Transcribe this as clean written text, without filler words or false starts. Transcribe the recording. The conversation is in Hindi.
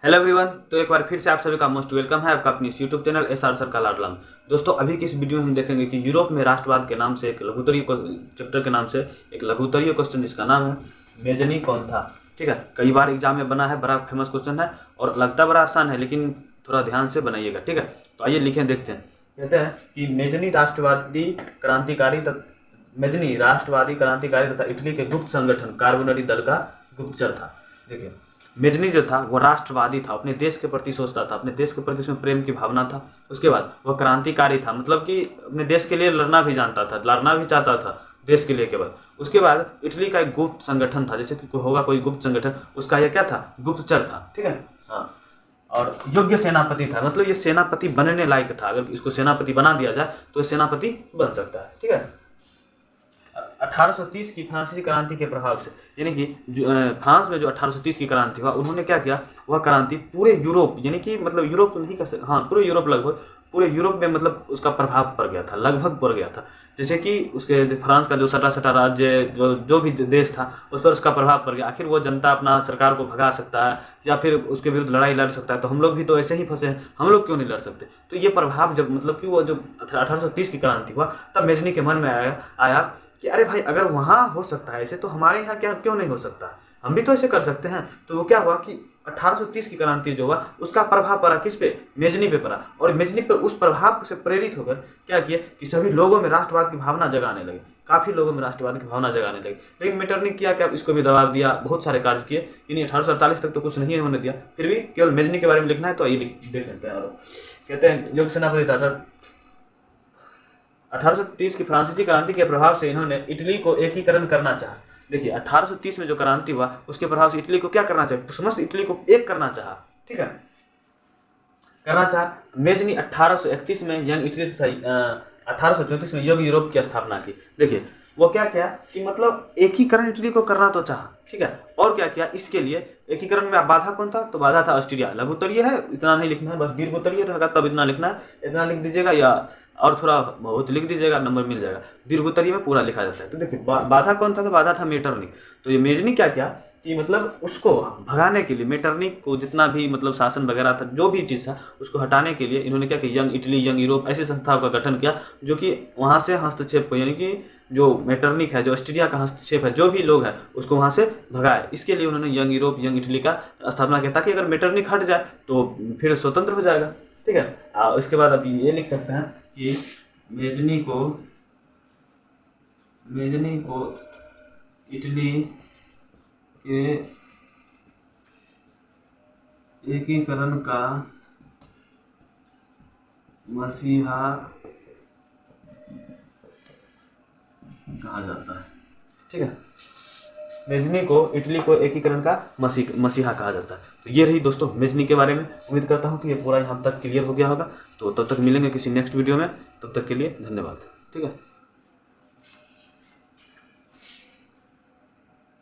हेलो एवरीवन, तो एक बार फिर से आप सभी का मोस्ट वेलकम है आपका अपनी यूट्यूब चैनल एसआर सर का लाडला में। दोस्तों, अभी की इस वीडियो में हम देखेंगे कि यूरोप में राष्ट्रवाद के नाम से एक लघुत्तरीय चैप्टर के नाम से एक लघुत्तरीय क्वेश्चन जिसका नाम है मेजनी कौन था। ठीक है, कई बार एग्जाम में बना है, बड़ा फेमस क्वेश्चन है और लगता बड़ा आसान है, लेकिन थोड़ा ध्यान से बनाइएगा। ठीक है, तो आइए लिखें, देखते हैं। कहते हैं कि मेजनी राष्ट्रवादी क्रांतिकारी तथा इटली के गुप्त संगठन कार्बोनरी दल का गुप्तचर था। देखिए, मेजनी जो था वो राष्ट्रवादी था, अपने देश के प्रति सोचता था, अपने देश के प्रति उसमें प्रेम की भावना था। उसके बाद वह क्रांतिकारी था, मतलब कि अपने देश के लिए लड़ना भी जानता था, लड़ना भी चाहता था देश के लिए केवल। उसके बाद इटली का एक गुप्त संगठन था, जैसे कि होगा कोई गुप्त संगठन, उसका यह क्या था, गुप्तचर था। ठीक है, हाँ। और योग्य सेनापति था, मतलब ये सेनापति बनने लायक था, अगर इसको सेनापति बना दिया जाए तो ये सेनापति बन सकता है। ठीक है, 1830 की फ्रांसीसी क्रांति के प्रभाव से, यानी कि फ्रांस में जो 1830 की क्रांति हुआ, उन्होंने क्या किया, वह क्रांति पूरे यूरोप, यानी कि मतलब यूरोप तो नहीं कर सकते, हाँ पूरे यूरोप, लगभग पूरे यूरोप में मतलब उसका प्रभाव पड़ गया था, लगभग पड़ गया था। जैसे कि उसके फ्रांस का जो सटा राज्य जो भी देश था उस पर उसका प्रभाव पड़ गया। आखिर वो जनता अपना सरकार को भगा सकता है या फिर उसके विरुद्ध लड़ाई लड़ सकता है, तो हम लोग भी तो ऐसे ही फंसे हैं, हम लोग क्यों नहीं लड़ सकते। तो ये प्रभाव जब मतलब कि वो जो 1830 की क्रांति हुआ, तब मेजनी के मन में आया कि अरे भाई, अगर वहाँ हो सकता है ऐसे, तो हमारे यहाँ क्या क्यों नहीं हो सकता, हम भी तो ऐसे कर सकते हैं। तो वो क्या हुआ कि 1830 की क्रांति जो हुआ उसका प्रभाव पड़ा किस पे, मेजनी पे पड़ा, और मेजनी पे उस प्रभाव से प्रेरित होकर क्या किए कि सभी लोगों में राष्ट्रवाद की भावना जगाने लगे, काफी लोगों में राष्ट्रवाद की भावना जगाने लगे। लेकिन मेटरनिख किया क्या, इसको भी दबाव दिया, बहुत सारे कार्य किए, यानी 1848 तक तो कुछ नहीं होने दिया, फिर भी केवल मेजनी के बारे में लिखना है तो आइए देख लेते हैं। और कहते हैं योग्य सेनापति था। 1830 की फ्रांसीसी क्रांति के प्रभाव से इन्होंने इटली को एकीकरण करना चाहा। देखिए, 1830 में जो क्रांति हुआ उसके प्रभाव से इटली को क्या करना चाहिए, समस्त इटली को एक करना चाहा। ठीक है, करना चाहा। मेजनी 1831 में यंग इटली तथा 1834 में योग्य यूरोप की स्थापना की। देखिए, वो क्या किया कि मतलब एकीकरण इटली को करना तो चाहा। ठीक है, और क्या किया, इसके लिए एकीकरण में बाधा कौन था, तो बाधा था ऑस्ट्रिया। लघुत्तरीय है, इतना नहीं लिखना है, बस दीर्घोत्तरीय रहेगा तब इतना लिखना है, इतना लिख दीजिएगा या और थोड़ा बहुत लिख दीजिएगा, नंबर मिल जाएगा। दीर्घोत्तरीय में पूरा लिखा जाता है। तो देखिए, बाधा कौन था, तो बाधा था मेटरनिख। तो ये मेजनी क्या किया कि मतलब उसको भगाने के लिए, मेटरनिख को जितना भी मतलब शासन वगैरह था, जो भी चीज़ था उसको हटाने के लिए इन्होंने क्या किया, यंग इटली, यंग यूरोप ऐसी संस्थाओं का गठन किया जो कि वहाँ से हस्तक्षेप को, यानी कि जो मेटरनिख है, जो ऑस्ट्रिया का हस्तक्षेप है, जो भी लोग हैं उसको वहाँ से भगाए। इसके लिए उन्होंने यंग यूरोप, यंग इटली का स्थापना किया, ताकि अगर मेटरनिख हट जाए तो फिर स्वतंत्र हो जाएगा। ठीक है, इसके बाद अभी ये लिख सकते हैं कि मेजनी को इटली के एकीकरण का मसीहा कहा जाता है। ठीक है, मेजनी को इटली को एकीकरण का मसीहा कहा जाता है। तो ये रही दोस्तों मेजनी के बारे में। उम्मीद करता हूँ कि ये पूरा यहाँ तक क्लियर हो गया होगा। तो तब तक मिलेंगे किसी नेक्स्ट वीडियो में, तब तक के लिए धन्यवाद। ठीक है।